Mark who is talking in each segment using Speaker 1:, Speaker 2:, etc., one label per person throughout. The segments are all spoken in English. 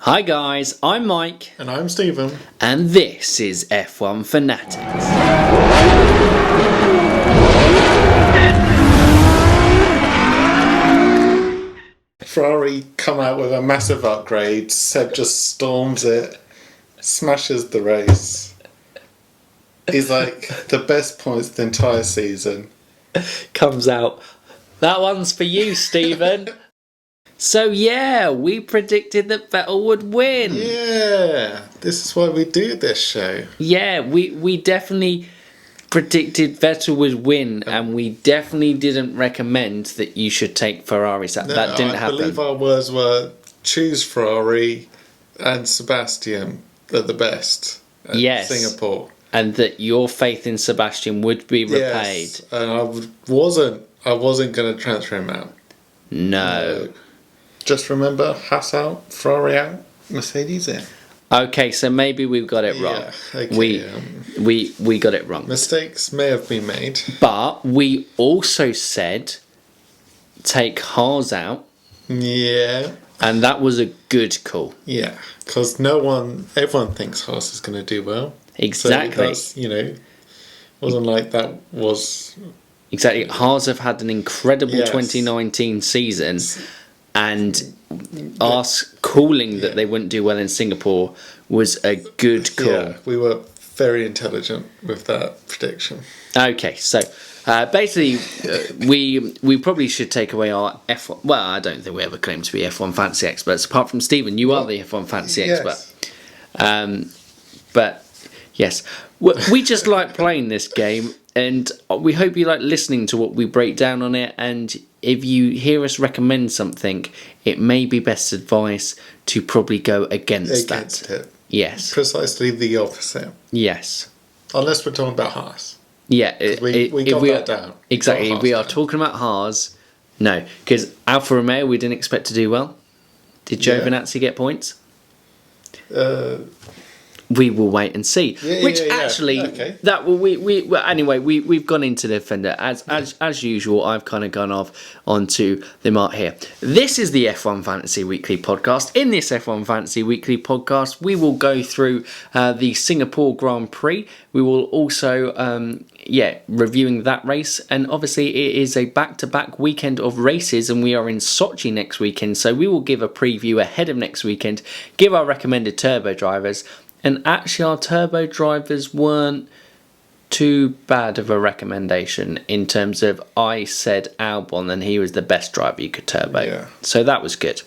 Speaker 1: Hi guys, I'm Mike.
Speaker 2: And I'm Stephen.
Speaker 1: And this is F1 Fanatics.
Speaker 2: Ferrari come out with a massive upgrade. Seb just storms it, smashes the race. He's like the best points the entire season.
Speaker 1: Comes out. That one's for you, Stephen. So yeah, we predicted that Vettel would win.
Speaker 2: Yeah, this is why we do this show.
Speaker 1: Yeah, we definitely predicted Vettel would win, and we definitely didn't recommend that you should take Ferraris. That didn't happen.
Speaker 2: I believe our words were choose Ferrari and Sebastian are the best at Singapore.
Speaker 1: And that your faith in Sebastian would be repaid.
Speaker 2: Yes, and I wasn't going to transfer him out.
Speaker 1: No.
Speaker 2: Just remember, Haas out, Ferrari out, Mercedes in.
Speaker 1: Okay, so maybe we've got it wrong.
Speaker 2: Yeah, okay,
Speaker 1: we got it wrong.
Speaker 2: Mistakes may have been made.
Speaker 1: But we also said take Haas out.
Speaker 2: Yeah.
Speaker 1: And that was a good call.
Speaker 2: Yeah, because everyone thinks Haas is going to do well.
Speaker 1: Exactly.
Speaker 2: So wasn't like that was...
Speaker 1: Exactly. Haas have had an incredible 2019 season, and us calling that they wouldn't do well in Singapore was a good call.
Speaker 2: Yeah, we were very intelligent with that prediction.
Speaker 1: Okay, so basically we probably should take away our F1... Well, I don't think we ever claim to be F1 fantasy experts, apart from Stephen. You are the F1 fantasy expert. But yes, we just like playing this game, and we hope you like listening to what we break down on it. And if you hear us recommend something, it may be best advice to probably go against
Speaker 2: it.
Speaker 1: Yes.
Speaker 2: Precisely the opposite.
Speaker 1: Yes.
Speaker 2: Unless we're talking about Haas.
Speaker 1: Yeah.
Speaker 2: We got that down.
Speaker 1: Exactly. If we are talking about Haas, no. Because Alfa Romeo, we didn't expect to do well. Did Giovinazzi get points? We will wait and see.
Speaker 2: Okay.
Speaker 1: That will anyway. We've gone into the Defender as usual. I've kind of gone off onto the mark here. This is the F1 Fantasy Weekly podcast. In this F1 Fantasy Weekly podcast, we will go through the Singapore Grand Prix. We will also reviewing that race, and obviously it is a back-to-back weekend of races, and we are in Sochi next weekend. So we will give a preview ahead of next weekend. Give our recommended turbo drivers. And actually our turbo drivers weren't too bad of a recommendation in terms of I said Albon and he was the best driver you could turbo.
Speaker 2: Yeah.
Speaker 1: So that was good.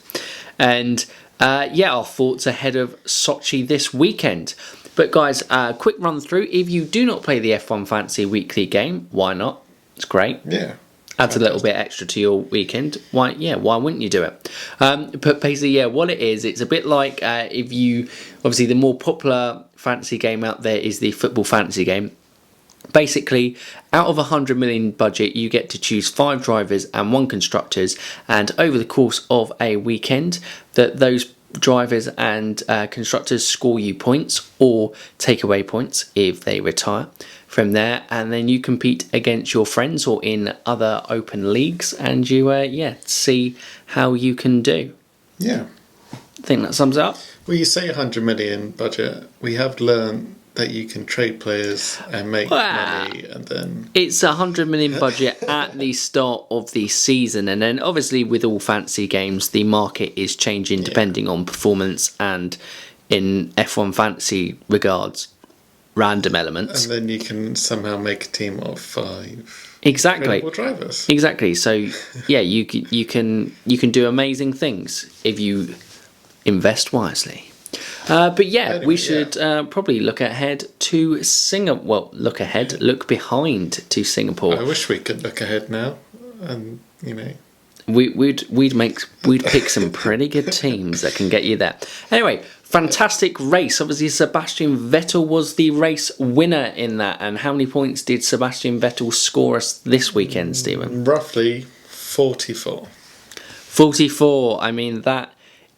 Speaker 1: And our thoughts ahead of Sochi this weekend. But guys, quick run through. If you do not play the F1 Fantasy Weekly game, why not? It's great.
Speaker 2: Yeah.
Speaker 1: Adds a little bit extra to your weekend. Why wouldn't you do it? But basically, what it is, it's a bit like if you... Obviously, the more popular fantasy game out there is the football fantasy game. Basically, out of 100 million budget, you get to choose 5 drivers and 1 constructors. And over the course of a weekend, those drivers and constructors score you points or take away points if they retire from there, and then you compete against your friends or in other open leagues, and you see how you can do.
Speaker 2: Yeah,
Speaker 1: I think that sums it up.
Speaker 2: Well, you say 100 million budget. We have learned that you can trade players and make money, and then
Speaker 1: it's 100 million budget at the start of the season, and then obviously with all fantasy games, the market is changing depending on performance and in F1 fantasy regards. Random elements,
Speaker 2: and then you can somehow make a team of 5
Speaker 1: incredible
Speaker 2: drivers.
Speaker 1: Exactly. So you can do amazing things if you invest wisely. But anyway, we should probably look ahead to Singapore. Well, look behind to Singapore.
Speaker 2: I wish we could look ahead now, and
Speaker 1: we'd pick some pretty good teams that can get you there. Anyway. Fantastic race. Obviously, Sebastian Vettel was the race winner in that. And how many points did Sebastian Vettel score us this weekend, Stephen?
Speaker 2: Roughly 44.
Speaker 1: 44. I mean, that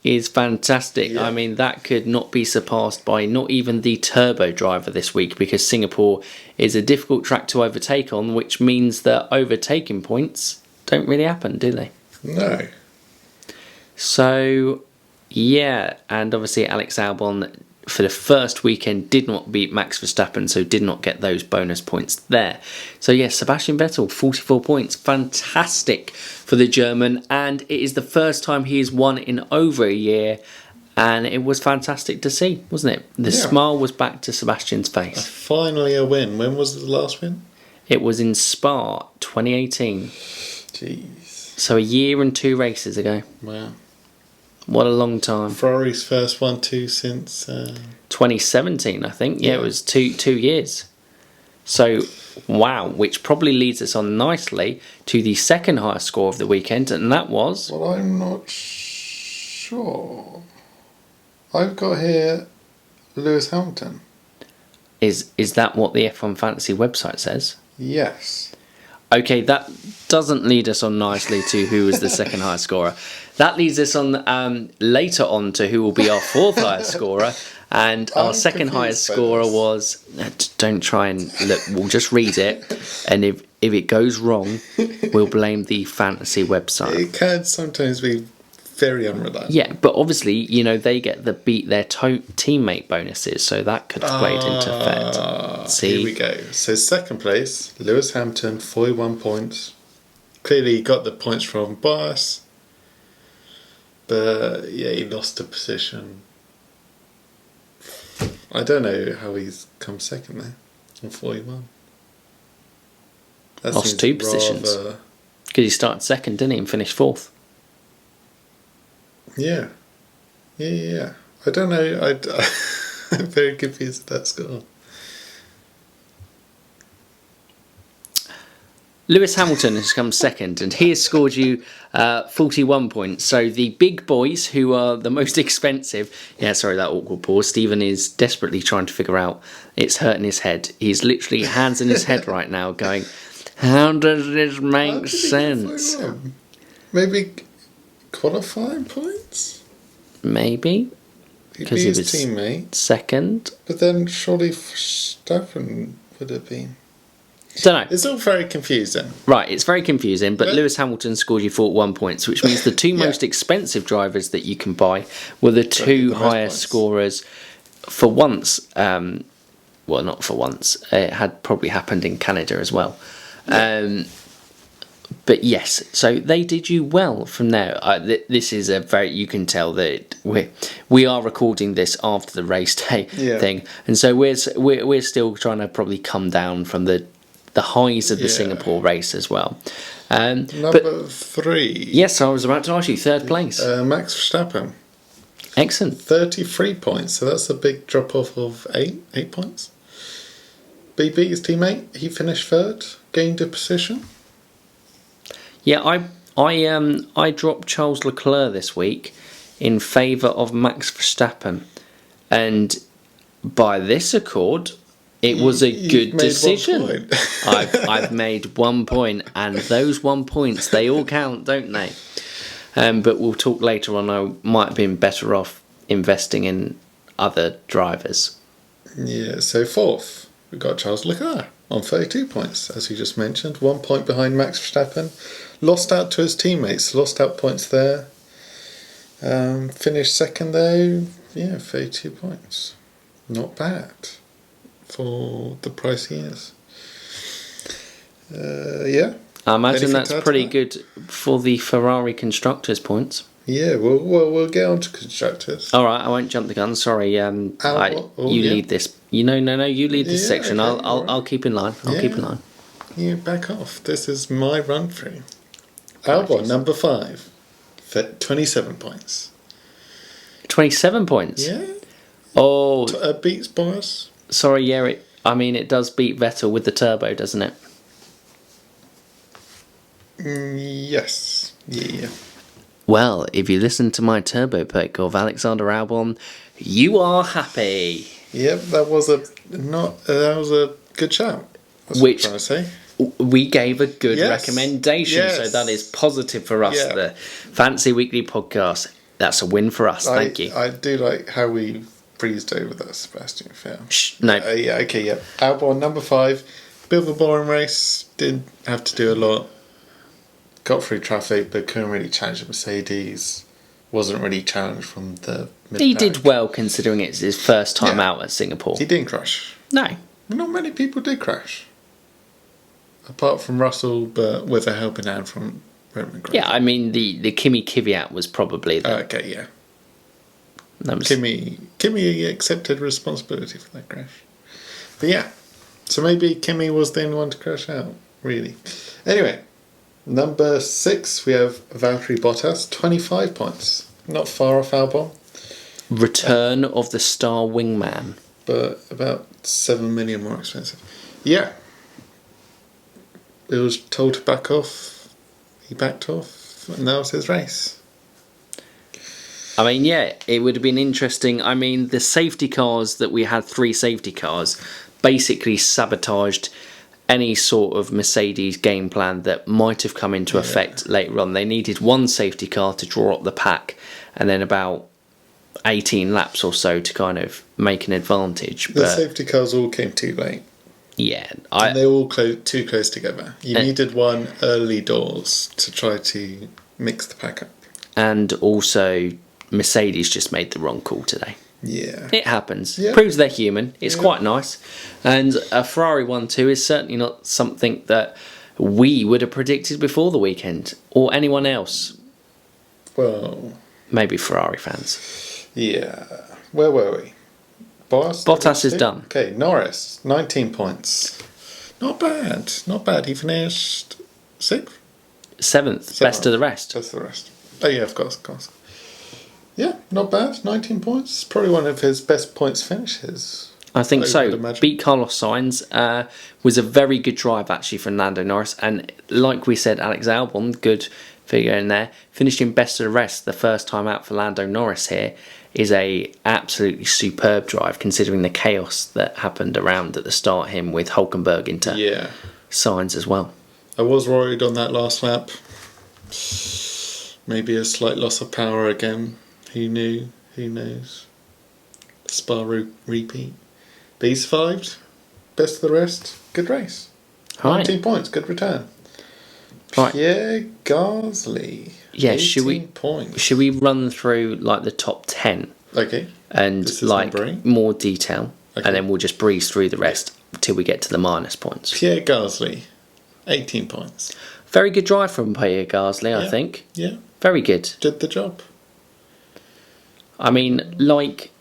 Speaker 1: is fantastic.
Speaker 2: Yeah.
Speaker 1: I mean, that could not be surpassed by not even the turbo driver this week, because Singapore is a difficult track to overtake on, which means that overtaking points don't really happen, do they?
Speaker 2: No.
Speaker 1: So... Yeah, and obviously Alex Albon for the first weekend did not beat Max Verstappen, so did not get those bonus points there. So yes, Sebastian Vettel, 44 points. Fantastic for the German, and it is the first time he has won in over a year, and it was fantastic to see, wasn't it? The smile was back to Sebastian's face.
Speaker 2: Finally a win. When was the last win?
Speaker 1: It was in Spa, 2018.
Speaker 2: Jeez.
Speaker 1: So a year and 2 races ago.
Speaker 2: Wow.
Speaker 1: What a long time.
Speaker 2: Ferrari's first 1-2 since
Speaker 1: 2017, I think. Yeah, it was two years. So, wow, which probably leads us on nicely to the second highest score of the weekend, and that was...
Speaker 2: Well, I'm not sure. I've got here Lewis Hamilton.
Speaker 1: Is that what the F1 Fantasy website says?
Speaker 2: Yes.
Speaker 1: Okay, that doesn't lead us on nicely to who was the second highest scorer. That leads us on later on to who will be our fourth highest scorer. And our second highest scorer was... Don't try and look, we'll just read it. And if it goes wrong, we'll blame the fantasy website.
Speaker 2: It can sometimes be very unreliable.
Speaker 1: Yeah, but obviously, they get the beat their teammate bonuses, so that could have played into effect. See?
Speaker 2: Here we go. So second place, Lewis Hamilton, 41 points. Clearly he got the points from bias. But yeah, he lost a position. I don't know how he's come second there on 41. That
Speaker 1: lost 2 positions. Because he started second, didn't he, and finished 4th.
Speaker 2: Yeah. I don't know. I'm very confused with that score.
Speaker 1: Lewis Hamilton has come second, and he has scored you 41 points. So the big boys, who are the most expensive... Yeah, sorry, that awkward pause. Stephen is desperately trying to figure out... It's hurting his head. He's literally hands in his head right now going, how does this make sense?
Speaker 2: Maybe qualifying points?
Speaker 1: Maybe.
Speaker 2: Because he was teammate.
Speaker 1: Second.
Speaker 2: But then surely Verstappen would have been...
Speaker 1: Don't know.
Speaker 2: It's all very confusing.
Speaker 1: Right, it's very confusing, but Lewis Hamilton scored you 41 points, which means the 2 most expensive drivers that you can buy were the 2 highest scorers for once. Well, not for once. It had probably happened in Canada as well. Yeah. But yes, so they did you well from there. This is a very... You can tell that we are recording this after the race day thing, and so we're still trying to probably come down from the highs of the Singapore race as well.
Speaker 2: Number 3.
Speaker 1: Yes, I was about to ask you, 3rd place.
Speaker 2: Max Verstappen.
Speaker 1: Excellent.
Speaker 2: 33 points, so that's a big drop off of 8 points. BB, his teammate, he finished 3rd, gained a position.
Speaker 1: Yeah, I dropped Charles Leclerc this week in favour of Max Verstappen, and by this accord... It was a good decision. I've made 1 point, and those 1 points, they all count, don't they? But we'll talk later on. I might have been better off investing in other drivers.
Speaker 2: Yeah, so 4th, we got Charles Leclerc on 32 points, as we just mentioned. 1 point behind Max Verstappen. Lost out to his teammates, lost out points there. Finished 2nd though, 32 points. Not bad for the price he is.
Speaker 1: I imagine that's pretty good for the Ferrari constructors points.
Speaker 2: Yeah, we'll get on to constructors.
Speaker 1: All right, I won't jump the gun. Sorry, lead this. You lead this section. Okay, I'll keep in line. I'll keep in line.
Speaker 2: You back off. This is my run through. Albon, number 5, 27 points.
Speaker 1: 27 points.
Speaker 2: Yeah.
Speaker 1: Oh,
Speaker 2: beats bias.
Speaker 1: Sorry, it does beat Vettel with the turbo, doesn't it?
Speaker 2: Yes. Yeah.
Speaker 1: Well, if you listen to my turbo pick of Alexander Albon, you are happy.
Speaker 2: Yep, that was a good shout. That's what I'm trying to say.
Speaker 1: We gave a good recommendation, so that is positive for us.
Speaker 2: Yeah.
Speaker 1: The Fancy Weekly podcast. That's a win for us. Thank you.
Speaker 2: I do like how we breezed over that Sebastian film.
Speaker 1: No.
Speaker 2: Albon, number 5. Bit of a boring race. Didn't have to do a lot. Got through traffic, but couldn't really challenge the Mercedes. wasn't really challenged from the mid-pack.
Speaker 1: He did well considering it's his first time out at Singapore.
Speaker 2: He didn't crash.
Speaker 1: No.
Speaker 2: Not many people did crash. Apart from Russell, but with a helping hand from Roman Grosjean.
Speaker 1: Yeah, I mean, the Kimi Kvyat was probably
Speaker 2: Okay, yeah.
Speaker 1: that was,
Speaker 2: Kimi accepted responsibility for that crash. But yeah, so maybe Kimi was the only one to crash out, really. Anyway, number 6, we have Valtteri Bottas, 25 points. Not far off Albon.
Speaker 1: return of the star wingman.
Speaker 2: But about 7 million more expensive. Yeah. It was told to back off. He backed off, and that was his race.
Speaker 1: I mean, yeah, it would have been interesting. I mean, the safety cars that we had, 3 safety cars, basically sabotaged any sort of Mercedes game plan that might have come into effect later on. They needed 1 safety car to draw up the pack, and then about 18 laps or so to kind of make an advantage.
Speaker 2: The safety cars all came too late.
Speaker 1: Yeah,
Speaker 2: And they all too close together. You needed one early doors to try to mix the pack up.
Speaker 1: and also Mercedes just made the wrong call today.
Speaker 2: Yeah.
Speaker 1: It happens.
Speaker 2: Yeah.
Speaker 1: Proves they're human. It's quite nice. And a Ferrari 1-2 is certainly not something that we would have predicted before the weekend, or anyone else.
Speaker 2: Well,
Speaker 1: Maybe Ferrari fans.
Speaker 2: yeah. Where were we?
Speaker 1: Bottas is done.
Speaker 2: Okay, Norris, 19 points. Not bad. Not bad. He finished 6th?
Speaker 1: 7th, best of the rest.
Speaker 2: Best of the rest. Oh, yeah, of course. Yeah, not bad. 19 points. Probably one of his best points finishes.
Speaker 1: I think
Speaker 2: I
Speaker 1: so.
Speaker 2: would imagine.
Speaker 1: Beat Carlos Sainz was a very good drive actually from Lando Norris, and like we said, Alex Albon, good figure in there, finishing best of the rest the first time out for Lando Norris here is a absolutely superb drive considering the chaos that happened around at the start him with Hulkenberg into Sainz as well.
Speaker 2: I was worried on that last lap. Maybe a slight loss of power again. Who knew? Who knows? Spa repeat. But he survived. Best of the rest. Good race. 19 points. Good return.
Speaker 1: Right.
Speaker 2: Pierre Gasly.
Speaker 1: Yeah,
Speaker 2: 18 points.
Speaker 1: should we run through like the top 10
Speaker 2: Okay.
Speaker 1: and like more detail,
Speaker 2: Okay.
Speaker 1: and then we'll just breeze through the rest till we get to the minus points.
Speaker 2: Pierre Gasly. 18 points.
Speaker 1: Very good drive from Pierre Gasly, I think.
Speaker 2: Yeah.
Speaker 1: Very good.
Speaker 2: Did the job.
Speaker 1: I mean, like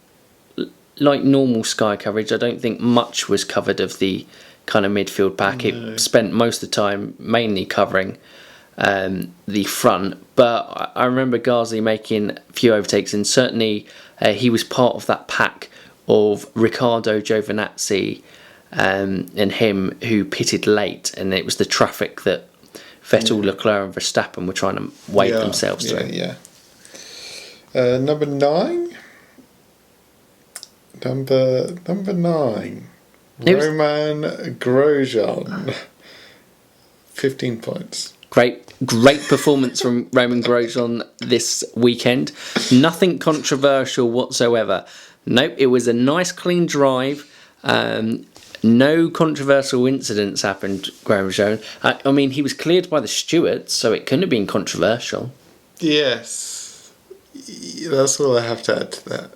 Speaker 1: normal Sky coverage, I don't think much was covered of the kind of midfield pack.
Speaker 2: No.
Speaker 1: It spent most of the time mainly covering the front, but I remember Gasly making a few overtakes, and certainly he was part of that pack of Riccardo Giovinazzi and him who pitted late, and it was the traffic that Vettel, Leclerc and Verstappen were trying to wave themselves through.
Speaker 2: Yeah. Number 9. Number 9. Roman Grosjean. 15 points.
Speaker 1: Great performance from Roman Grosjean this weekend. Nothing controversial whatsoever. Nope, it was a nice clean drive. No controversial incidents happened, Grosjean. I mean, he was cleared by the stewards, so it couldn't have been controversial.
Speaker 2: Yes. That's all I have to add to that.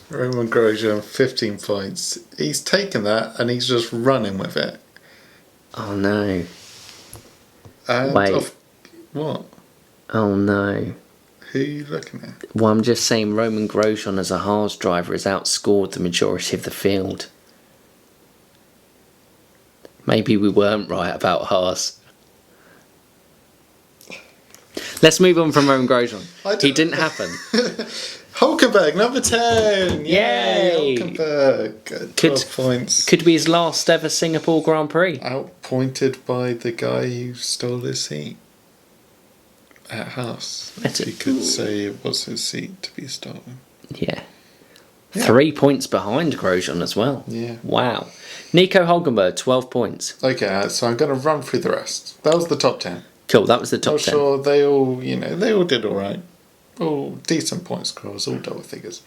Speaker 2: Roman Grosjean, 15 points. He's taken that and he's just running with it.
Speaker 1: Oh no.
Speaker 2: And
Speaker 1: Wait.
Speaker 2: What?
Speaker 1: Oh no.
Speaker 2: Who are you looking at?
Speaker 1: Well, I'm just saying Roman Grosjean as a Haas driver has outscored the majority of the field. Maybe we weren't right about Haas. Let's move on from Roman Grosjean. He didn't happen.
Speaker 2: Hulkenberg, number 10.
Speaker 1: Yay!
Speaker 2: Hulkenberg. 12 points.
Speaker 1: Could be his last ever Singapore Grand Prix.
Speaker 2: Outpointed by the guy who stole his seat at Haas. You could say it was his seat to be stolen.
Speaker 1: Yeah. 3 points behind Grosjean as well.
Speaker 2: Yeah.
Speaker 1: Wow. Nico Hulkenberg, 12 points.
Speaker 2: Okay, so I'm going to run through the rest. That was the top 10.
Speaker 1: Cool, that was the top
Speaker 2: I'm
Speaker 1: 10.
Speaker 2: sure they all did all right. All decent point scores, all double figures.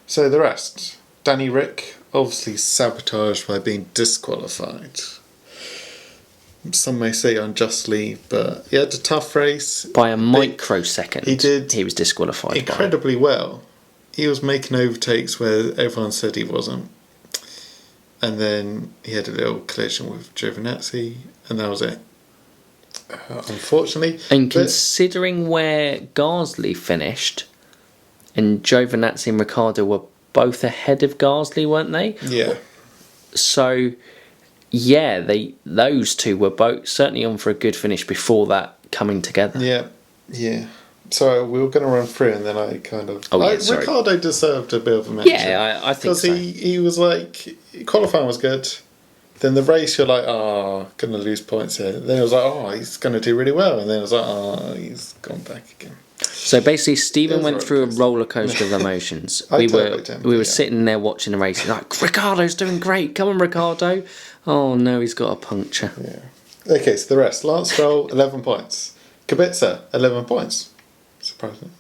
Speaker 2: So the rest. Danny Rick, obviously sabotaged by being disqualified. some may say unjustly, but he had a tough race.
Speaker 1: By a microsecond,
Speaker 2: he did
Speaker 1: he was disqualified.
Speaker 2: incredibly well. He was making overtakes where everyone said he wasn't. And then he had a little collision with Giovinazzi, and that was it. Unfortunately.
Speaker 1: And considering where Gasly finished, and Giovinazzi and Ricciardo were both ahead of Gasly, weren't they?
Speaker 2: Yeah.
Speaker 1: So, yeah, those two were both certainly on for a good finish before that coming together.
Speaker 2: Yeah. So we were going to run through, and then I kind of...
Speaker 1: sorry.
Speaker 2: Ricciardo deserved a bit of a mention.
Speaker 1: Yeah, I think so.
Speaker 2: Because he was like... Qualifying was good. Then the race, you're like, going to lose points here. Then it was like, he's going to do really well. And then it was like, he's gone back again.
Speaker 1: So basically, Stephen went through a roller coaster of emotions. we were sitting there watching the race, like, Ricciardo's doing great. Come on, Ricciardo. Oh no, he's got a puncture.
Speaker 2: Yeah. Okay, so the rest: Lance Stroll, 11 points. Kubica, 11 points. Surprisingly.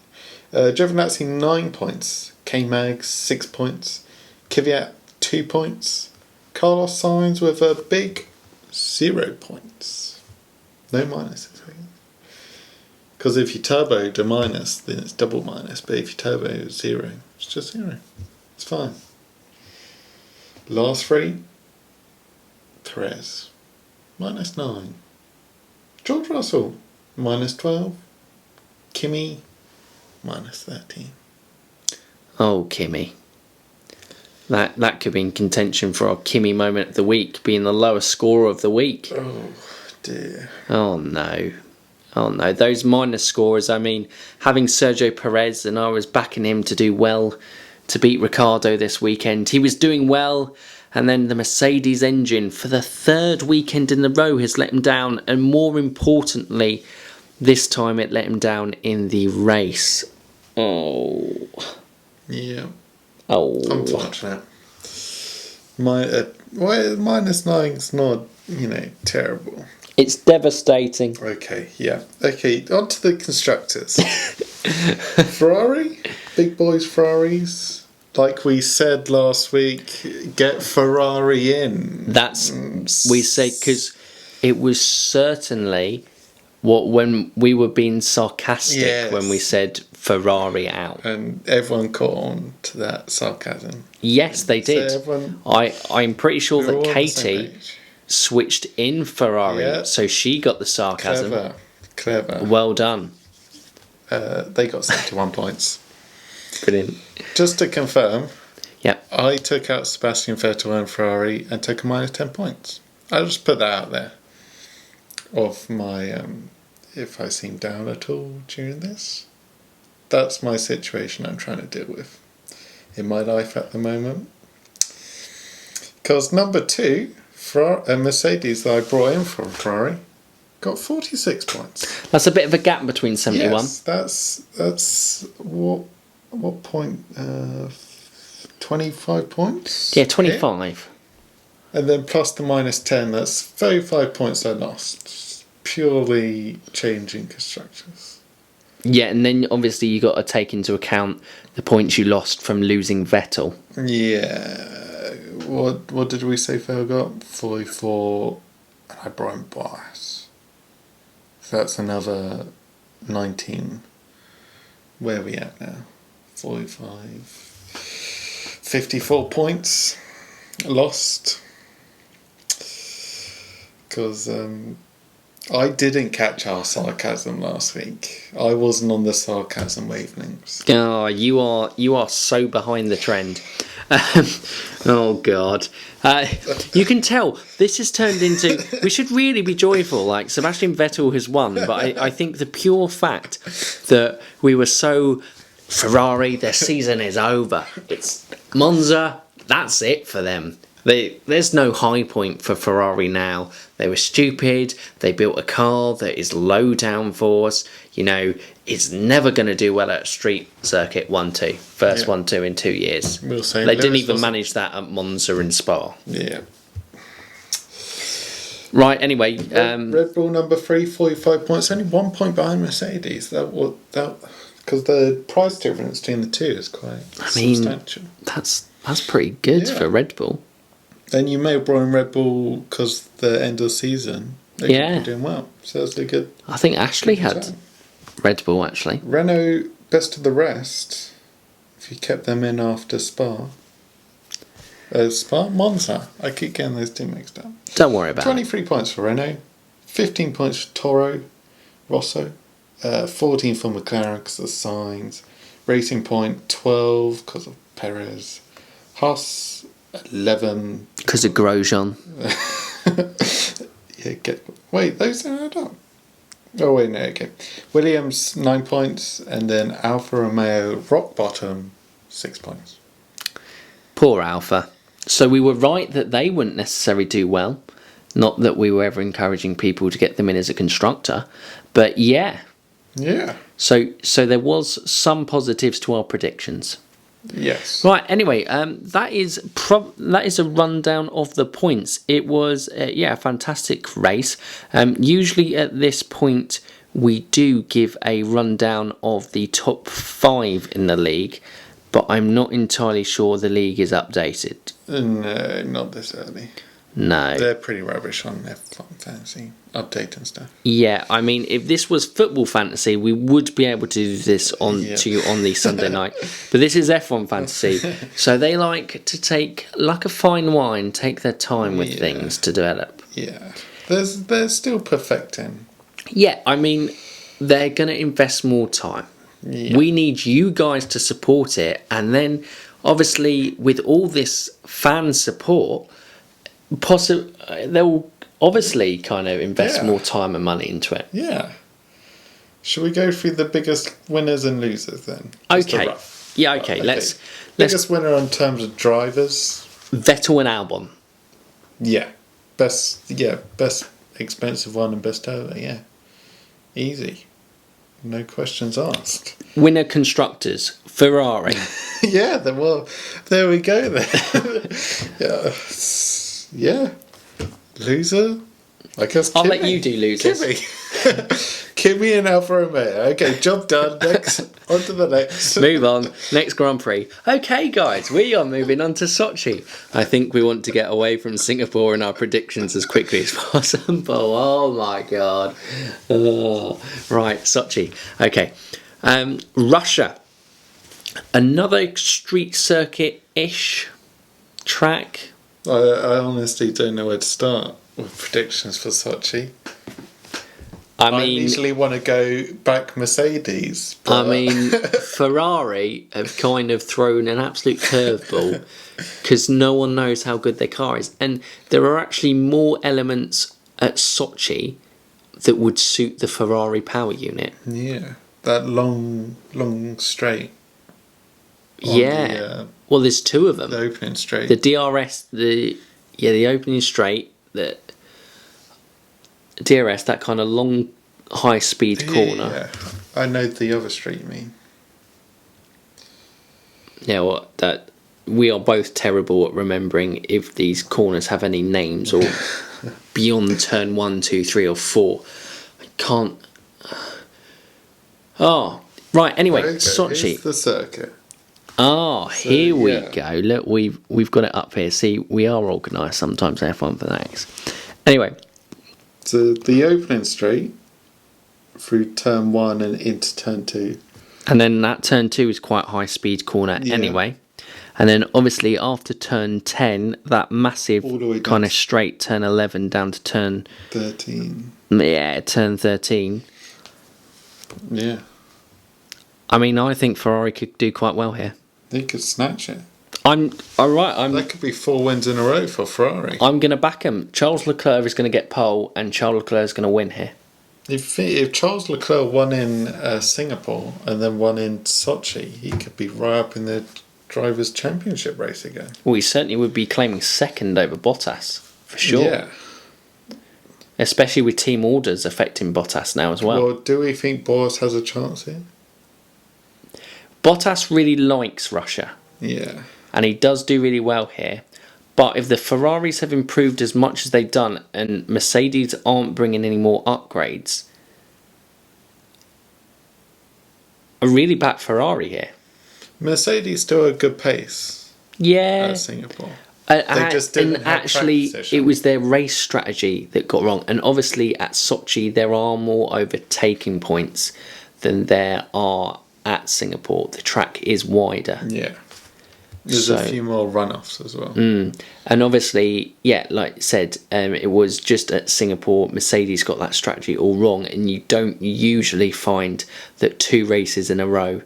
Speaker 2: Giovinazzi, 9 points. K-Mag, 6 points. Kvyat, 2 points. Carlos Sainz with a big 0 points. No minuses. Because if you turbo the minus, then it's double minus. But if you turbo 0, it's just 0. It's fine. Last 3. Perez, -9. George Russell, -12. Kimi, -13.
Speaker 1: Oh, Kimi. That could be in contention for our Kimi moment of the week, being the lowest scorer of the week.
Speaker 2: Oh, dear.
Speaker 1: Oh, no. Those minus scorers, I mean, having Sergio Perez, and I was backing him to do well to beat Ricciardo this weekend. He was doing well, and then the Mercedes engine, for the 3rd weekend in a row, has let him down, and more importantly, this time it let him down in the race. Oh.
Speaker 2: Yeah.
Speaker 1: Oh.
Speaker 2: Unfortunate. -9's not, terrible.
Speaker 1: It's devastating.
Speaker 2: Okay, yeah. Okay, on to the constructors. Ferrari, big boys Ferraris. Like we said last week, get Ferrari in.
Speaker 1: That's, we say, because it was certainly when we were being sarcastic when we said Ferrari out.
Speaker 2: And everyone caught on to that sarcasm.
Speaker 1: Yes, they did.
Speaker 2: So
Speaker 1: I'm pretty sure that Katie switched in Ferrari, so she got the sarcasm.
Speaker 2: Clever.
Speaker 1: Well done.
Speaker 2: They got 71 points.
Speaker 1: Brilliant.
Speaker 2: Just to confirm,
Speaker 1: Yep.
Speaker 2: I took out Sebastian Vettel and Ferrari and took a -10 points. I'll just put that out there. Of my, if I seem down at all during this, that's my situation I'm trying to deal with in my life at the moment. Because number 2, Mercedes that I brought in from Ferrari, got 46 points.
Speaker 1: That's a bit of a gap between 71.
Speaker 2: Yes, that's what point? 25 points?
Speaker 1: Yeah, 25.
Speaker 2: And then plus the -10, that's 35 points I lost. Purely changing constructors.
Speaker 1: Yeah, and then obviously you got to take into account the points you lost from losing Vettel.
Speaker 2: Yeah. What did we say Phil got? 44. And I brought him Bias. So that's another 19. Where are we at now? 45. 54 points lost. Because I didn't catch our sarcasm last week. I wasn't on the sarcasm wavelengths.
Speaker 1: Oh, you are so behind the trend. Oh God, you can tell this has turned into. We should really be joyful. Like Sebastian Vettel has won, but I think the pure fact that we were so Ferrari, their season is over. It's Monza. That's it for them. There's no high point for Ferrari now. They were stupid. They built a car that is low downforce. It's never going to do well at a street circuit 1-2. First 1-2 in 2 years.
Speaker 2: We'll say
Speaker 1: they didn't even manage that at Monza and Spa.
Speaker 2: Yeah.
Speaker 1: Right, anyway.
Speaker 2: Red Bull number 3, 45 points. Only 1 point behind Mercedes. Because the price difference between the two is quite substantial.
Speaker 1: That's pretty good for Red Bull.
Speaker 2: And you may have brought in Red Bull because the end of the season. They
Speaker 1: Yeah.
Speaker 2: could be doing well. So that's a good.
Speaker 1: I think Ashley had
Speaker 2: return.
Speaker 1: Red Bull, actually.
Speaker 2: Renault, best of the rest. If you kept them in after Spa. Spa? Monza. I keep getting those two mixed up.
Speaker 1: Don't worry about it.
Speaker 2: 23 points for Renault. 15 points for Toro Rosso. 14 for McLaren because of Sainz. Racing Point 12 because of Perez. Haas 11.
Speaker 1: Because of Grosjean.
Speaker 2: Yeah, wait, those don't add up. Oh wait, no, okay. Williams 9 points, and then Alfa Romeo rock bottom 6 points.
Speaker 1: Poor Alpha. So we were right that they wouldn't necessarily do well. Not that we were ever encouraging people to get them in as a constructor, but yeah.
Speaker 2: Yeah.
Speaker 1: So there was some positives to our predictions.
Speaker 2: Yes.
Speaker 1: Right. Anyway, that is a rundown of the points. It was a fantastic race. Usually at this point we do give a rundown of the top 5 in the league, but I'm not entirely sure the league is updated.
Speaker 2: No, not this early.
Speaker 1: No.
Speaker 2: They're pretty rubbish on F1 Fantasy update and stuff.
Speaker 1: Yeah, I mean, if this was football fantasy, we would be able to do this to you on the Sunday night. But this is F1 fantasy, so they like to take, like a fine wine, take their time with things to develop.
Speaker 2: Yeah, they're still perfecting.
Speaker 1: Yeah, I mean, they're going to invest more time. Yeah. We need you guys to support it, and then obviously with all this fan support, they'll obviously kind of invest more time and money into it.
Speaker 2: Yeah. Should we go through the biggest winners and losers then?
Speaker 1: Okay. Yeah, okay. Let's
Speaker 2: biggest winner in terms of drivers?
Speaker 1: Vettel and Albon.
Speaker 2: Yeah. Best expensive one and best over, yeah. Easy. No questions asked.
Speaker 1: Winner constructors, Ferrari.
Speaker 2: Yeah, there we go then. Yeah. Loser? I guess
Speaker 1: I'll
Speaker 2: Kimi.
Speaker 1: let you do losers.
Speaker 2: Kimi and Alfa Romeo. Okay, job done. Next, on to the next.
Speaker 1: Move on. Next Grand Prix. Okay, guys, we are moving on to Sochi. I think we want to get away from Singapore in our predictions as quickly as possible. Oh my god. Right, Sochi. Okay. Russia. Another street circuit-ish track.
Speaker 2: I honestly don't know where to start with predictions for Sochi. I usually want to go back Mercedes.
Speaker 1: But... I mean, Ferrari have kind of thrown an absolute curveball because no one knows how good their car is. And there are actually more elements at Sochi that would suit the Ferrari power unit.
Speaker 2: Yeah, that long straight.
Speaker 1: Yeah. Well, there's 2 of them.
Speaker 2: The opening straight.
Speaker 1: The DRS, the opening straight, the DRS, that kind of long, high-speed corner.
Speaker 2: Yeah, I know the other straight you mean.
Speaker 1: Yeah, well, that we are both terrible at remembering if these corners have any names or beyond turn 1, 2, 3 or 4. I can't... Oh, right, anyway,
Speaker 2: okay,
Speaker 1: Sochi.
Speaker 2: Here's the circuit.
Speaker 1: Oh, so, here we go. Look, we've got it up here. See, we are organised sometimes, F1 fanatics. Anyway.
Speaker 2: So the opening straight through turn 1 and into turn 2.
Speaker 1: And then that turn 2 is quite high speed corner anyway. And then obviously after turn 10, that massive kind of straight turn 11 down to turn
Speaker 2: 13.
Speaker 1: Yeah, turn 13.
Speaker 2: Yeah.
Speaker 1: I mean, I think Ferrari could do quite well here.
Speaker 2: They could snatch it.
Speaker 1: That
Speaker 2: could be 4 wins in a row for Ferrari.
Speaker 1: I'm going to back him. Charles Leclerc is going to get pole, and Charles Leclerc is going to win here.
Speaker 2: If Charles Leclerc won in Singapore and then won in Sochi, he could be right up in the Drivers' Championship race again.
Speaker 1: Well, he certainly would be claiming second over Bottas, for sure.
Speaker 2: Yeah.
Speaker 1: Especially with team orders affecting Bottas now as well.
Speaker 2: Well, do we think Bottas has a chance here?
Speaker 1: Bottas really likes Russia.
Speaker 2: Yeah.
Speaker 1: And he does do really well here. But if the Ferraris have improved as much as they've done and Mercedes aren't bringing any more upgrades, I really back Ferrari here.
Speaker 2: Mercedes still a good pace.
Speaker 1: Yeah.
Speaker 2: At Singapore. They just didn't
Speaker 1: and
Speaker 2: have
Speaker 1: actually,
Speaker 2: track
Speaker 1: it
Speaker 2: position.
Speaker 1: was their race strategy that got wrong. And obviously, at Sochi, there are more overtaking points than there are at Singapore. The track is wider.
Speaker 2: Yeah. There's
Speaker 1: So-
Speaker 2: a few more runoffs as well.
Speaker 1: And obviously, yeah, like I said, it was just at Singapore, Mercedes got that strategy all wrong. And you don't usually find that 2 races in a row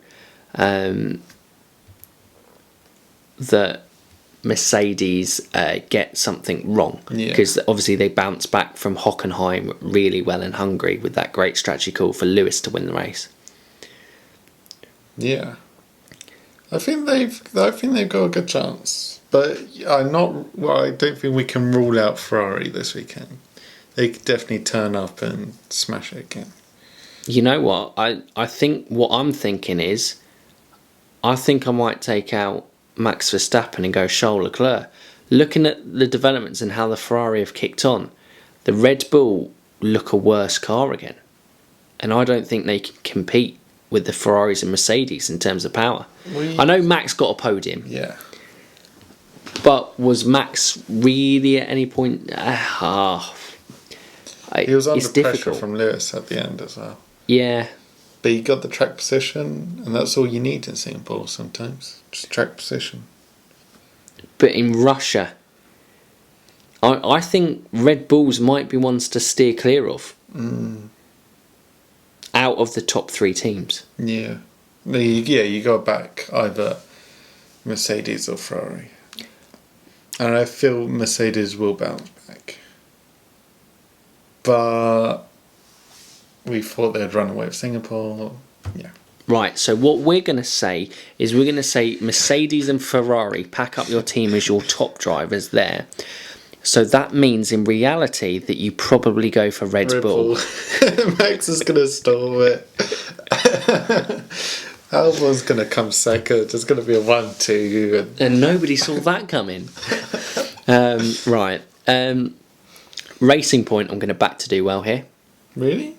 Speaker 1: that Mercedes get something wrong.
Speaker 2: Yeah.
Speaker 1: Because obviously they bounced back from Hockenheim really well in Hungary with that great strategy call for Lewis to win the race.
Speaker 2: Yeah. I think they've got a good chance. But I don't think we can rule out Ferrari this weekend. They could definitely turn up and smash it again.
Speaker 1: You know what? I think what I'm thinking is, I think I might take out Max Verstappen and go Charles Leclerc. Looking at the developments and how the Ferrari have kicked on, the Red Bull look a worse car again. And I don't think they can compete with the Ferraris and Mercedes in terms of power. I know Max got a podium,
Speaker 2: Yeah.
Speaker 1: but was Max really at any point?
Speaker 2: He was under
Speaker 1: it's
Speaker 2: pressure
Speaker 1: difficult.
Speaker 2: from Lewis at the end as well.
Speaker 1: Yeah,
Speaker 2: But he got the track position, and that's all you need in Singapore sometimes. Just track position.
Speaker 1: but in Russia, I think Red Bulls might be ones to steer clear of. Out of the top 3 teams.
Speaker 2: Yeah. You go back either Mercedes or Ferrari. And I feel Mercedes will bounce back. But we thought they'd run away with Singapore. Yeah.
Speaker 1: Right, so what we're going to say is we're going to say Mercedes and Ferrari, pack up your team as your top drivers there. So that means in reality that you probably go for Red Bull.
Speaker 2: Max is going to stall it. Albon's going to come second. There's going to be a 1-2.
Speaker 1: And nobody saw that coming. Right. Racing Point, I'm going to back to do well here.
Speaker 2: Really?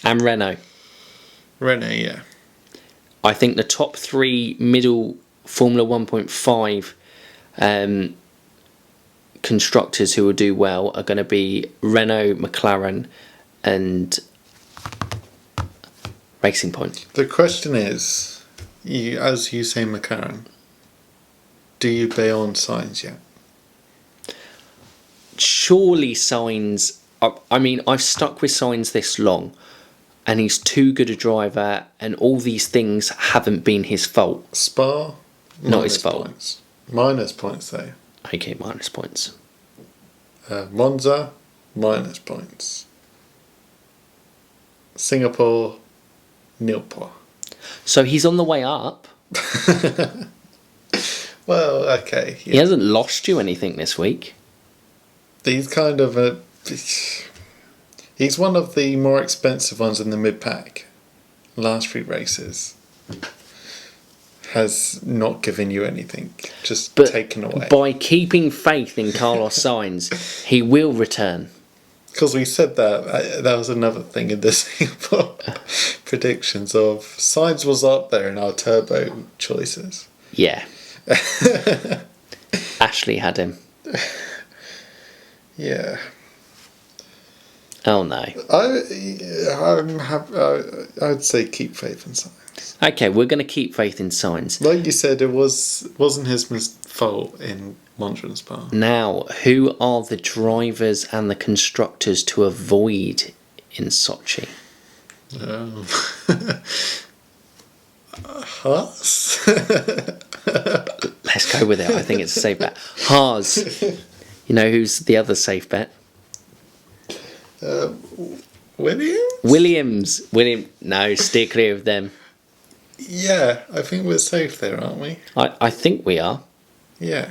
Speaker 1: And Renault.
Speaker 2: Renault, yeah.
Speaker 1: I think the top 3 middle Formula 1.5 constructors who will do well are going to be Renault, McLaren and Racing Point.
Speaker 2: The question is, as you say McLaren, do you bail on Sainz yet?
Speaker 1: Surely Sainz, I mean, I've stuck with Sainz this long and he's too good a driver and all these things haven't been his fault.
Speaker 2: Spa?
Speaker 1: Not his fault.
Speaker 2: Points. Minus points though.
Speaker 1: Okay, minus points.
Speaker 2: Monza, minus points. Singapore, nil point.
Speaker 1: So he's on the way up.
Speaker 2: Well, okay.
Speaker 1: He hasn't lost you anything this week.
Speaker 2: He's kind of a... He's one of the more expensive ones in the mid-pack. Last 3 races has not given you anything, just taken away.
Speaker 1: By keeping faith in Carlos Sainz, he will return.
Speaker 2: Because we said that was another thing in the Singapore predictions of Sainz was up there in our turbo choices.
Speaker 1: Yeah. Ashley had him.
Speaker 2: Yeah.
Speaker 1: Oh no.
Speaker 2: I'd say keep faith in Sainz.
Speaker 1: Okay, we're going to keep faith in Sainz.
Speaker 2: Like you said, it wasn't his fault in Monza and Spa.
Speaker 1: Now, who are the drivers and the constructors to avoid in Sochi?
Speaker 2: Haas?
Speaker 1: Let's go with it. I think it's a safe bet. Haas. You know who's the other safe bet?
Speaker 2: Williams?
Speaker 1: No, steer clear of them.
Speaker 2: Yeah, I think we're safe there, aren't we?
Speaker 1: I think we are.
Speaker 2: Yeah.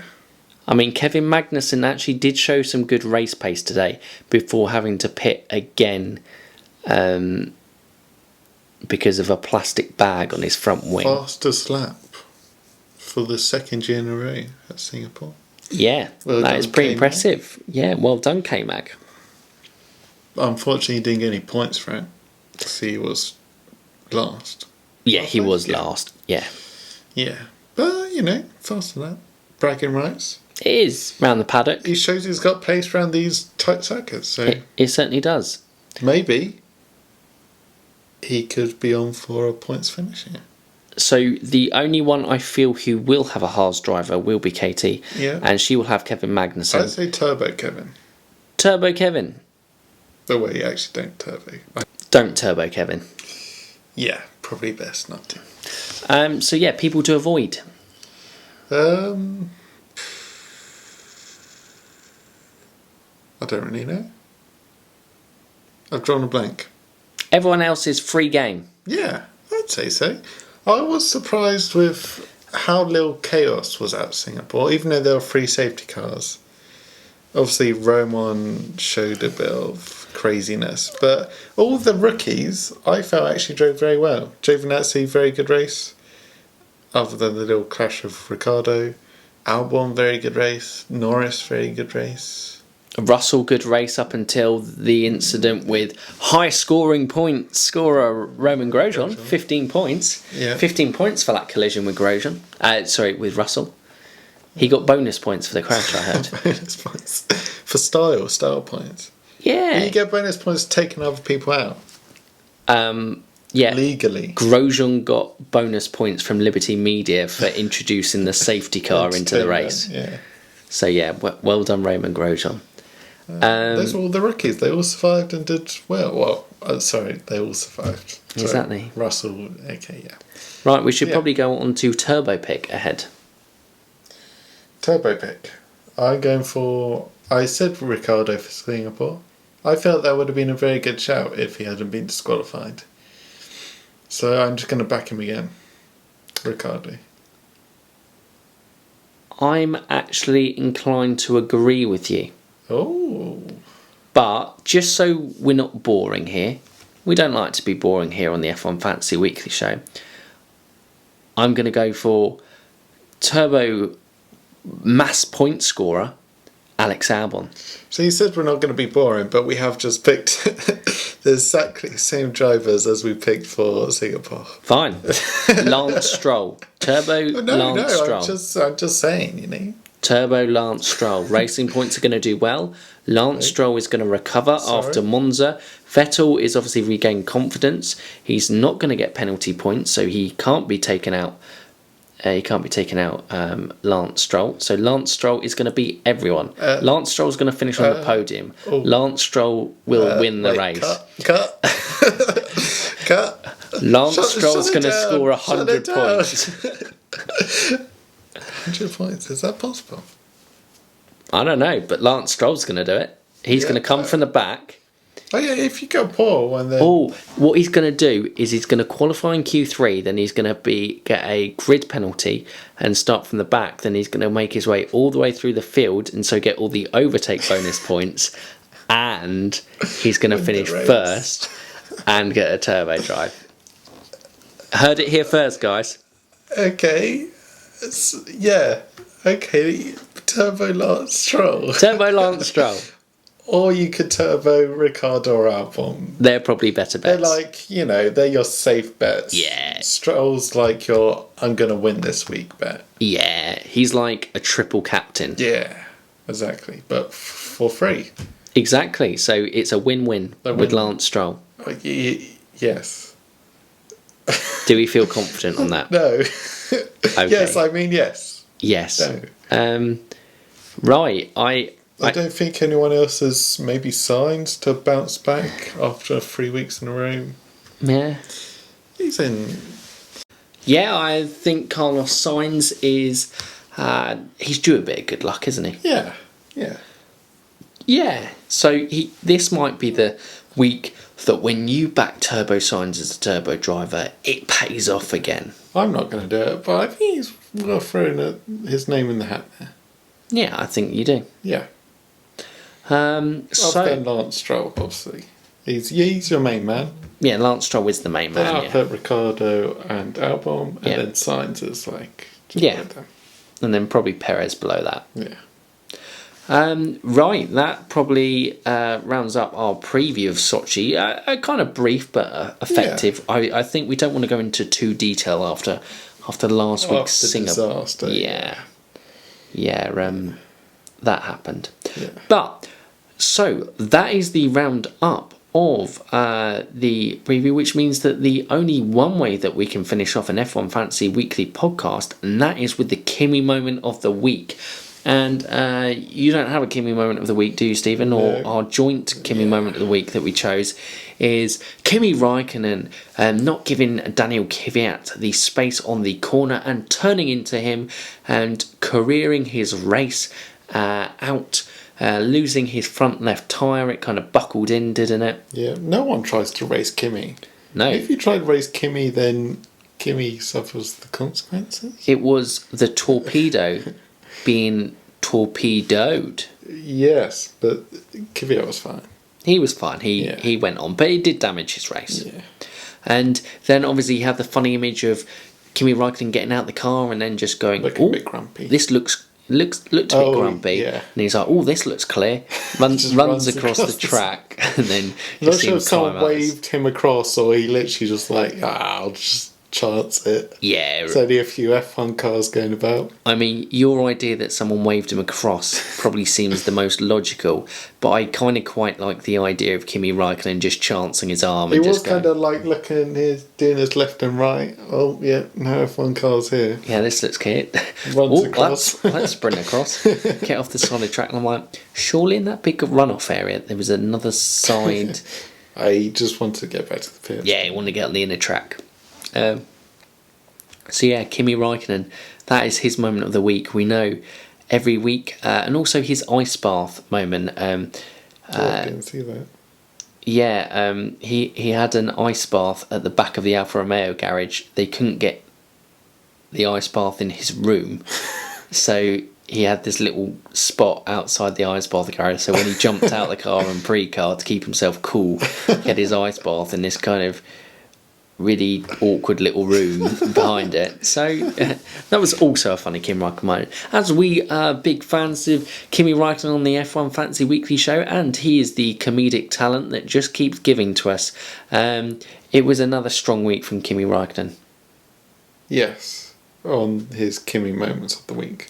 Speaker 1: I mean, Kevin Magnussen actually did show some good race pace today before having to pit again because of a plastic bag on his front wing.
Speaker 2: Fastest lap for the 2nd year in a row at Singapore.
Speaker 1: Yeah,
Speaker 2: Well
Speaker 1: that
Speaker 2: done,
Speaker 1: is pretty
Speaker 2: K-Mag.
Speaker 1: impressive. Yeah, well done, K-Mag.
Speaker 2: Unfortunately, he didn't get any points for it. So he was last.
Speaker 1: Yeah, he was
Speaker 2: Yeah.
Speaker 1: last. Yeah.
Speaker 2: Yeah. But, faster lap. Bragging rights.
Speaker 1: It is round the paddock.
Speaker 2: He shows he's got pace around these tight circuits. So
Speaker 1: It certainly does.
Speaker 2: maybe he could be on for a points finish here.
Speaker 1: So the only one I feel who will have a Haas driver will be Katie.
Speaker 2: Yeah.
Speaker 1: And she will have Kevin Magnussen.
Speaker 2: I'd say Turbo Kevin.
Speaker 1: Turbo Kevin.
Speaker 2: The way you actually don't turbo.
Speaker 1: Don't turbo Kevin.
Speaker 2: Yeah, probably best not to.
Speaker 1: So yeah, people to avoid.
Speaker 2: I don't really know. I've drawn a blank.
Speaker 1: Everyone else is free game.
Speaker 2: Yeah, I'd say so. I was surprised with how little chaos was out Singapore, even though there were 3 safety cars. Obviously, Roman showed a bit of craziness, but all the rookies I felt actually drove very well. Giovinazzi, very good race, other than the little clash with Ricciardo. Albon, very good race. Norris, very good race.
Speaker 1: Russell, good race up until the incident with high scoring points scorer Roman Grosjean. 15 points.
Speaker 2: Yeah.
Speaker 1: 15 points for that collision with Grosjean. With Russell. He got bonus points for the crash, I heard.
Speaker 2: Bonus points. For style points.
Speaker 1: Yeah.
Speaker 2: You get bonus points taking other people out.
Speaker 1: Yeah.
Speaker 2: Legally.
Speaker 1: Grosjean got bonus points from Liberty Media for introducing the safety car into the race.
Speaker 2: Yeah.
Speaker 1: So yeah, well done Roman Grosjean.
Speaker 2: Those were all the rookies. They all survived and did well. They all survived. Sorry.
Speaker 1: Exactly.
Speaker 2: Russell, okay, yeah.
Speaker 1: Right, we should probably go on to Turbo Pick ahead.
Speaker 2: Turbo pick. I'm going for... I said Ricciardo for Singapore. I felt that would have been a very good shout if he hadn't been disqualified. So I'm just going to back him again. Ricciardo.
Speaker 1: I'm actually inclined to agree with you.
Speaker 2: Oh.
Speaker 1: But just so we're not boring here, we don't like to be boring here on the F1 Fantasy Weekly Show. I'm going to go for Turbo mass point scorer, Alex Albon.
Speaker 2: So you said we're not going to be boring, but we have just picked the exactly same drivers as we picked for Singapore.
Speaker 1: Fine. Lance Stroll. Lance Stroll.
Speaker 2: I'm just saying, you know.
Speaker 1: Turbo Lance Stroll. Racing points are going to do well. Lance Stroll is going to recover after Monza. Vettel is obviously regained confidence. He's not going to get penalty points, so he can't be taken out. Lance Stroll. So Lance Stroll is going to beat everyone. Lance Stroll is going to finish on the podium. Lance Stroll will win the race.
Speaker 2: Cut.
Speaker 1: Lance Stroll is going to score 100 points.
Speaker 2: 100 points, is that possible?
Speaker 1: I don't know, but Lance Stroll's going to do it. He's going to come from the back.
Speaker 2: Oh yeah, if you go Paul and then...
Speaker 1: Oh, what he's going to do is he's going to qualify in Q3, then he's going to get a grid penalty and start from the back, then he's going to make his way all the way through the field and so get all the overtake bonus points, and he's going to finish first and get a turbo drive. Heard it here first, guys.
Speaker 2: Okay. Yeah. Okay. Turbo Lance Stroll.
Speaker 1: Turbo Lance Stroll.
Speaker 2: Or you could turbo Ricciardo or Albon.
Speaker 1: They're probably better bets.
Speaker 2: They're like, they're your safe bets.
Speaker 1: Yeah.
Speaker 2: Stroll's like your I'm going to win this week bet.
Speaker 1: Yeah. He's like a triple captain.
Speaker 2: Yeah, exactly. But for free.
Speaker 1: Exactly. So it's a win-win with Lance Stroll.
Speaker 2: Yes.
Speaker 1: Do we feel confident on that?
Speaker 2: No.
Speaker 1: Okay.
Speaker 2: Yes, I mean yes.
Speaker 1: Yes.
Speaker 2: No.
Speaker 1: Right.
Speaker 2: I don't think anyone else has maybe signed to bounce back after 3 weeks in a row.
Speaker 1: Yeah.
Speaker 2: He's in.
Speaker 1: Yeah, I think Carlos Sainz is... he's due a bit of good luck, isn't he?
Speaker 2: Yeah.
Speaker 1: Yeah. So this might be the week that when you back Turbo Sainz as a turbo driver, it pays off again.
Speaker 2: I'm not going to do it, but I think he's well thrown his name in the hat there.
Speaker 1: Yeah, I think you do.
Speaker 2: Yeah.
Speaker 1: So
Speaker 2: then Lance Stroll, obviously. He's your main man.
Speaker 1: Yeah, Lance Stroll is the main man.
Speaker 2: Then I'll put Ricciardo and Albon, and then Sainz is like...
Speaker 1: And then probably Perez below that.
Speaker 2: Yeah.
Speaker 1: Right, that probably rounds up our preview of Sochi. Kind of brief but effective. Yeah. I think we don't want to go into too detail after last week's Singapore.
Speaker 2: Disaster.
Speaker 1: Yeah. that happened.
Speaker 2: Yeah.
Speaker 1: But so that is the round up of the preview, which means that the only one way that we can finish off an F1 Fantasy Weekly podcast, and that is with the Kimi moment of the week. And you don't have a Kimi moment of the week, do you, Stephen? Or our joint Kimi moment of the week that we chose is Kimi Räikkönen not giving Daniel Kvyat the space on the corner and turning into him and careering his race out. Losing his front left tyre, it kind of buckled in, didn't it?
Speaker 2: Yeah, no one tries to race Kimi.
Speaker 1: No.
Speaker 2: If you try to race Kimi, then Kimi suffers the consequences.
Speaker 1: It was the torpedo being torpedoed.
Speaker 2: Yes, but Kvyat was fine.
Speaker 1: He was fine. He went on, but it did damage his race.
Speaker 2: Yeah.
Speaker 1: And then obviously you have the funny image of Kimi Räikkönen getting out the car and then just going,
Speaker 2: Looking a bit grumpy.
Speaker 1: This looked a bit grumpy.
Speaker 2: Yeah.
Speaker 1: And he's like, oh, this looks clear. Runs across the track and then
Speaker 2: I'm
Speaker 1: just
Speaker 2: not sure if
Speaker 1: seems
Speaker 2: someone waved him across or he literally just like, I'll just chance it.
Speaker 1: Yeah.
Speaker 2: There's only a few F1 cars going about.
Speaker 1: I mean, your idea that someone waved him across probably seems the most logical, but I kind of quite like the idea of Kimi Räikkönen just chancing his arm.
Speaker 2: He
Speaker 1: and
Speaker 2: was
Speaker 1: just going,
Speaker 2: kind of like looking, doing his left and right. Oh, yeah, no F1 cars here.
Speaker 1: yeah, this looks cute.
Speaker 2: Runs across.
Speaker 1: Let's sprint across. Get off the solid track. And I'm like, surely in that big runoff area there was another side.
Speaker 2: I just want to get back to the pit.
Speaker 1: Yeah, he wanted to get on the inner track. So yeah, Kimi Räikkönen, that is his moment of the week. We know every week, and also his ice bath moment.
Speaker 2: I didn't see that.
Speaker 1: Yeah, he had an ice bath at the back of the Alfa Romeo garage. They couldn't get the ice bath in his room, so he had this little spot outside the ice bath garage. So when he jumped out the car and pre-car to keep himself cool, he had his ice bath in this kind of really awkward little room behind it. So that was also a funny Kimi Räikkönen moment. As we are big fans of Kimi Räikkönen on the F1 Fantasy Weekly show, and he is the comedic talent that just keeps giving to us. It was another strong week from Kimi Räikkönen.
Speaker 2: Yes, on his Kimi moments of the week.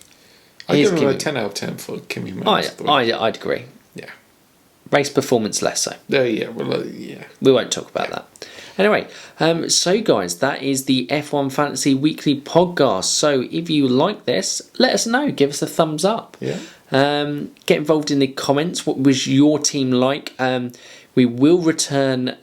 Speaker 2: I give him a 10 out of 10 for Kimi moments of the week.
Speaker 1: I'd agree.
Speaker 2: Yeah.
Speaker 1: Race performance less so.
Speaker 2: Yeah, well, yeah.
Speaker 1: We won't talk about that. Anyway, so guys, that is the F1 Fantasy Weekly podcast. So if you like this, let us know. Give us a thumbs up.
Speaker 2: Yeah.
Speaker 1: Get involved in the comments. What was your team like? We will return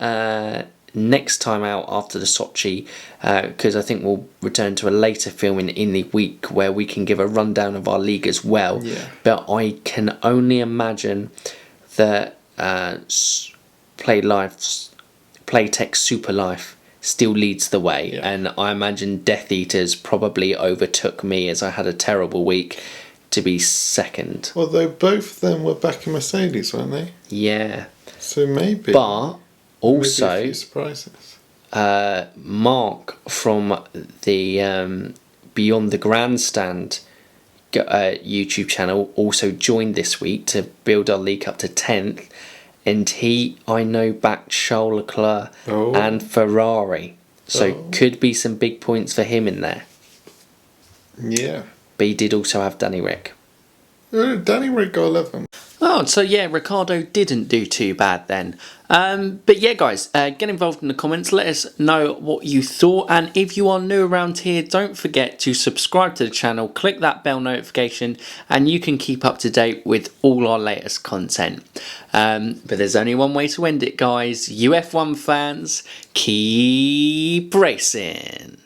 Speaker 1: next time out after the Sochi, because I think we'll return to a later filming in the week where we can give a rundown of our league as well.
Speaker 2: Yeah.
Speaker 1: But I can only imagine that Playtech Super Life still leads the way, and I imagine Death Eaters probably overtook me as I had a terrible week to be second.
Speaker 2: Although both of them were back in Mercedes, weren't they?
Speaker 1: Yeah.
Speaker 2: So maybe.
Speaker 1: But also,
Speaker 2: maybe a few surprises.
Speaker 1: Mark from the Beyond the Grandstand YouTube channel also joined this week to build our league up to 10th. And he, I know, backed Charles Leclerc and Ferrari. So could be some big points for him in there.
Speaker 2: Yeah.
Speaker 1: But he did also have Danny Rick.
Speaker 2: Danny Rick got 11.
Speaker 1: Oh, so yeah, Ricardo didn't do too bad then. But yeah, guys, get involved in the comments. Let us know what you thought. And if you are new around here, don't forget to subscribe to the channel, click that bell notification, and you can keep up to date with all our latest content. But there's only one way to end it, guys. You F1 fans, keep racing.